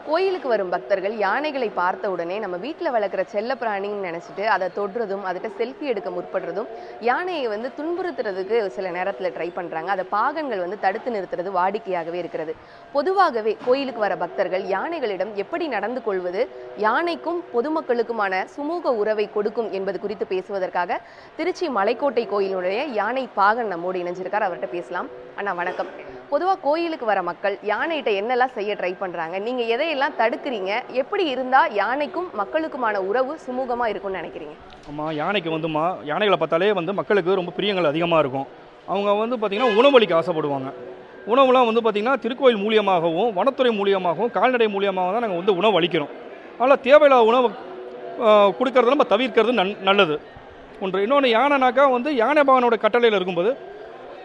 கோயிலுக்கு வரும் பக்தர்கள் யானைகளை பார்த்த உடனே நம்ம வீட்டில் வளர்க்குற செல்ல பிராணின்னு நினச்சிட்டு அதை தொடுறதும் அதுகிட்ட செல்ஃபி எடுக்க முற்படுறதும் யானையை துன்புறுத்துறதுக்கு சில நேரத்தில் ட்ரை பண்ணுறாங்க. அதை பாகன்கள் தடுத்து நிறுத்துறது வாடிக்கையாகவே இருக்கிறது. பொதுவாகவே கோயிலுக்கு வர பக்தர்கள் யானைகளிடம் எப்படி நடந்து கொள்வது யானைக்கும் பொதுமக்களுக்குமான சுமூக உறவை கொடுக்கும் என்பது குறித்து பேசுவதற்காக திருச்சி மலைக்கோட்டை கோயிலுடைய யானை பாகன் நம்மோடு இணைஞ்சிருக்கார். அவர்கிட்ட பேசலாம். அண்ணா வணக்கம். பொதுவாக கோயிலுக்கு வர மக்கள் யானைகிட்ட என்னெல்லாம் செய்ய ட்ரை பண்ணுறாங்க, நீங்கள் எதையெல்லாம் தடுக்கிறீங்க, எப்படி இருந்தால் யானைக்கும் மக்களுக்குமான உறவு சுமூகமாக இருக்கும்னு நினைக்கிறீங்க? ஆமாம், யானைக்கு யானைகளை பார்த்தாலே மக்களுக்கு ரொம்ப பிரியங்கள் அதிகமாக இருக்கும். அவங்க பார்த்திங்கன்னா உணவளிக்க ஆசைப்படுவாங்க. உணவுலாம் பார்த்திங்கன்னா திருக்கோயில் மூலியமாகவும் வனத்துறை மூலியமாகவும் கால்நடை மூலியமாக தான் நாங்கள் உணவு அளிக்கிறோம். அதனால் தேவையில்லாத உணவு கொடுக்கறத நம்ம தவிர்க்கிறது நல்லது ஒன்று. இன்னொன்று, யானைனாக்கா யானை பகவானோட கட்டளையில் இருக்கும்போது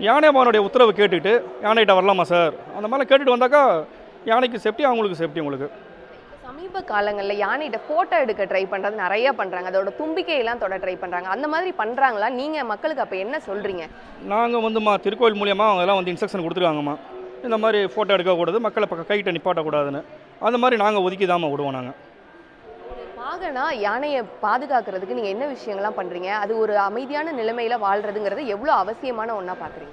யானை பகவானுடைய உத்தரவு கேட்டுட்டு யானைகிட்ட வரலாமா சார், அந்த மாதிரிலாம் கேட்டுட்டு வந்தாக்கா யானைக்கு சேஃப்டி, அவங்களுக்கு சேஃப்டி. உங்களுக்கு சமீப காலங்களில் யானைகிட்ட ஃபோட்டோ எடுக்க ட்ரை பண்ணுறது நிறைய பண்ணுறாங்க, அதோட தும்பிக்கையெல்லாம் தொட ட்ரை பண்ணுறாங்க. அந்த மாதிரி பண்ணுறாங்களா? நீங்கள் மக்களுக்கு அப்போ என்ன சொல்கிறீங்க? நாங்கள் திருக்கோயில் மூலியமாக அவங்கெல்லாம் இன்ஸ்ட்ரக்ஷன் கொடுத்துருக்காங்கம்மா, இந்த மாதிரி ஃபோட்டோ எடுக்கக்கூடாது, மக்களை கைகிட்ட நிப்பாட்டக்கூடாதுன்னு. அந்த மாதிரி நாங்கள் ஒதுக்கி தான் விடுவோம். நாங்கள் பாகனா யானையை பாதுகாக்கிறதுக்கு நீங்கள் என்ன விஷயங்கள்லாம் பண்ணுறீங்க? அது ஒரு அமைதியான நிலைமையில் வாழ்கிறதுங்கிறது எவ்வளோ அவசியமான ஒன்றா பார்க்குறீங்க?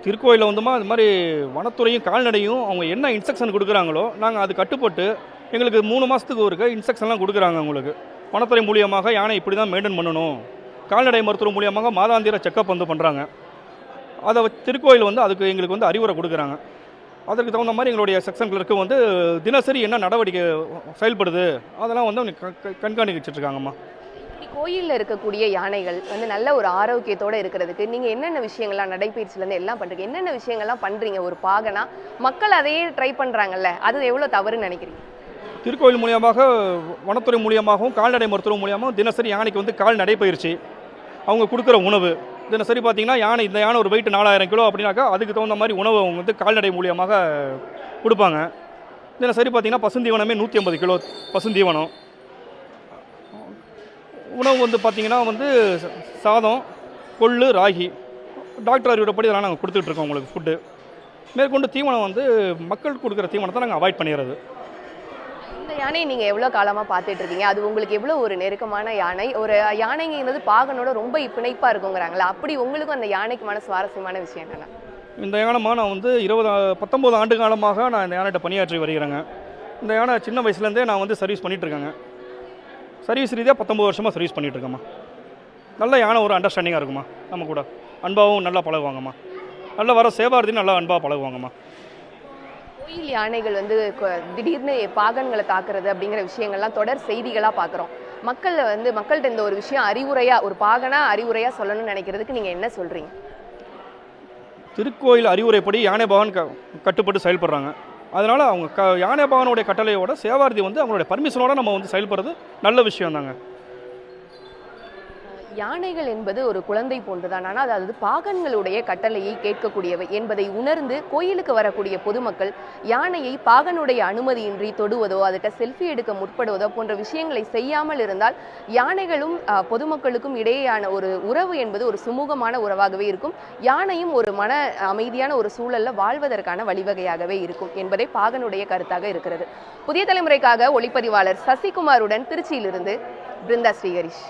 திருக்கோயிலில் அது மாதிரி வனத்துறையும் கால்நடையும் அவங்க என்ன இன்ஸ்ட்ரக்ஷன் கொடுக்குறாங்களோ நாங்கள் அது கட்டுப்பட்டு எங்களுக்கு 3 மாதத்துக்கு ஒருக்க இன்ஸ்ட்ரக்ஷன்லாம் கொடுக்குறாங்க. உங்களுக்கு வனத்துறை மூலியமாக யானை இப்படி தான் மெயின்டைன் பண்ணணும், கால்நடை மருத்துவம் மூலியமாக மாதாந்திர செக்கப் பண்ணுறாங்க. அதை திருக்கோயில் அதுக்கு எங்களுக்கு அறிவுரை கொடுக்குறாங்க. அதற்கு தகுந்த மாதிரி எங்களுடைய செக்ஷன் கிளர்க்கு தினசரி என்ன நடவடிக்கை செயல்படுது அதெல்லாம் கண்காணிச்சிட்ருக்காங்கம்மா. கோயிலில் இருக்கக்கூடிய யானைகள் நல்ல ஒரு ஆரோக்கியத்தோடு இருக்கிறதுக்கு நீங்கள் என்னென்ன விஷயங்கள்லாம் நடைபயிற்சியிலேருந்து எல்லாம் பண்ணுறீங்க? என்னென்ன விஷயங்கள்லாம் பண்ணுறீங்க ஒரு பாகனா? மக்கள் அதையே ட்ரை பண்ணுறாங்கல்ல, அது எவ்வளோ தவறுன்னு நினைக்கிறீங்க? திருக்கோயில் மூலியமாக வனத்துறை மூலியமாகவும் கால்நடை மருத்துவம் மூலியமாகவும் தினசரி யானைக்கு கால் நடைபயிற்சி, அவங்க கொடுக்குற உணவு தினசரி பார்த்திங்கன்னா இந்த யானை ஒரு வெயிட் 4000 கிலோ அப்படின்னாக்கா அதுக்கு தகுந்த மாதிரி உணவு அவங்க கால்நடை மூலியமாக கொடுப்பாங்க. தினசரி பார்த்திங்கன்னா பசுந்தீவனமே 150 கிலோ பசுந்தீவனம். உணவு பார்த்திங்கன்னா சாதம், கொள்ளு, ராகி, டாக்டர் அறிவுரைப்படி இதெல்லாம் நாங்கள் கொடுத்துட்ருக்கோம் உங்களுக்கு ஃபுட்டு. மேற்கொண்டு தீவனம் மக்கள் கொடுக்குற தீவனத்தை நாங்கள் அவாய்ட் பண்ணிடுறது. இந்த யானையை நீங்கள் எவ்வளோ காலமாக பார்த்துட்டு இருக்கீங்க? அது உங்களுக்கு எவ்வளோ ஒரு நெருக்கமான யானை? ஒரு யானைங்கிறது பாகனோட ரொம்ப பிணைப்பாக இருக்குங்கிறாங்களா, அப்படி உங்களுக்கும் அந்த யானைக்குமான சுவாரஸ்யமான விஷயம் என்னென்னா? இந்த யானைமா நான் 19 ஆண்டு காலமாக நான் இந்த யானைகிட்ட பணியாற்றி வருகிறேங்க. இந்த யானை சின்ன வயசுலேருந்தே நான் சர்வீஸ் பண்ணிகிட்ருக்கேங்க. சர்வீஸ் ரீதியாக 19 வருஷமாக சர்வீஸ் பண்ணிகிட்ருக்கேம்மா. நல்ல யானை ஒரு அண்டர்ஸ்டாண்டிங்காக இருக்குமா, நம்ம கூட அன்பாகவும் நல்லா பழகுவாங்கம்மா. நல்லா வர சேவார்த்தின்னு நல்லா அன்பாக பழகுவாங்கம்மா. கோயில் யானைகள் திடீர்னு பாகன்களை தாக்குறது அப்படிங்கிற விஷயங்கள்லாம் தொடர் செய்திகளாக பார்க்குறோம். மக்கள்கிட்ட இந்த ஒரு விஷயம் அறிவுரையாக, ஒரு பாகனா அறிவுரையாக சொல்லணும்னு நினைக்கிறதுக்கு நீங்கள் என்ன சொல்கிறீங்க? திருக்கோயில் அறிவுரைப்படி யானை பகவான் கட்டுப்பட்டு செயல்படுறாங்க. அதனால் அவங்க யானை பகவானுடைய கட்டளையோட சேவார்த்தி அவங்களுடைய பர்மிஷனோட நம்ம செயல்படுறது நல்ல விஷயம் தாங்க. யானைகள் என்பது ஒரு குழந்தை போன்றுதான், ஆனால் அது பாகன்களுடைய கட்டளையை கேட்கக்கூடியவை என்பதை உணர்ந்து கோயிலுக்கு வரக்கூடிய பொதுமக்கள் யானையை பாகனுடைய அனுமதியின்றி தொடுவதோ அதுக்கு செல்ஃபி எடுக்க முற்படுவதோ போன்ற விஷயங்களை செய்யாமல் இருந்தால் யானைகளும் பொதுமக்களுக்கும் இடையேயான ஒரு உறவு என்பது ஒரு சுமூகமான உறவாகவே இருக்கும். யானையும் ஒரு மன அமைதியான ஒரு சூழலில் வாழ்வதற்கான வழிவகையாகவே இருக்கும் என்பதை பாகனுடைய கருத்தாக இருக்கிறது. புதிய தலைமுறைக்காக ஒளிப்பதிவாளர் சசிகுமாருடன் திருச்சியிலிருந்து பிருந்தா ஸ்ரீஹரிஷ்.